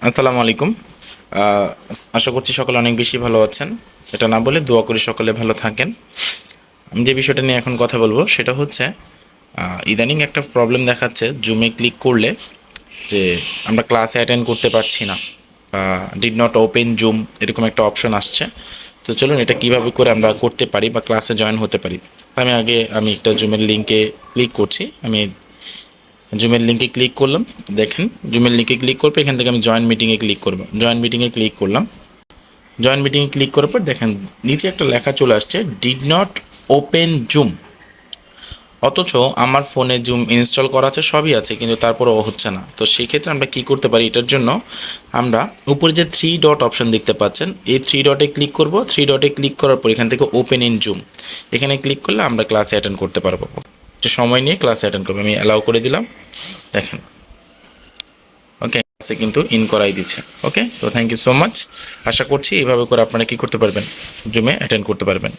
আসসালামু আলাইকুম। আশা করছি সকলে অনেক বেশি ভালো আছেন। এটা না বলে দোয়া করি সকলে ভালো থাকেন। আমি যে বিষয়টা নিয়ে এখন কথা বলবো সেটা হচ্ছে ইদানিং একটা প্রবলেম দেখাচ্ছে জুমে ক্লিক করলে যে আমরা ক্লাসে অ্যাটেন্ড করতে পারছি না বা ডিড নট ওপেন জুম এরকম একটা অপশন আসছে। তো চলুন এটা কীভাবে করে আমরা করতে পারি বা ক্লাসে জয়েন হতে পারি। আমি একটা জুমের লিঙ্কে ক্লিক করছি। আমি জুমের লিঙ্কে ক্লিক করলাম। দেখেন জুমের লিঙ্কে ক্লিক করবো, এখান থেকে আমি জয়েন মিটিংয়ে ক্লিক করবো। জয়েন মিটিংয়ে ক্লিক করলাম। জয়েন মিটিংয়ে ক্লিক করার পর দেখেন নিচে একটা লেখা চলে আসছে ডিড নট ওপেন জুম। অথচ আমার ফোনে জুম ইনস্টল করা আছে, সবই আছে, কিন্তু তারপরেও হচ্ছে না। তো সেক্ষেত্রে আমরা কি করতে পারি? এটার জন্য আমরা উপরে যে 3 ডট অপশন দেখতে পাচ্ছেন, এই 3 ডটে ক্লিক করব। 3 ডটে ক্লিক করার পর এখান থেকে ওপেন ইন জুম, এখানে ক্লিক করলে আমরা ক্লাসে অ্যাটেন্ড করতে পারবো। একটু সময় নিয়ে ক্লাসে অ্যাটেন্ড করবো। আমি অ্যালাউ করে দিলাম। দেখেন ওকে, ক্লাসে কিন্তু ইন করাই দিচ্ছে। ওকে, তো থ্যাংক ইউ সো মাচ। আশা করছি এইভাবে করে আপনারা কি করতে পারবেন, জুমে অ্যাটেন্ড করতে পারবেন।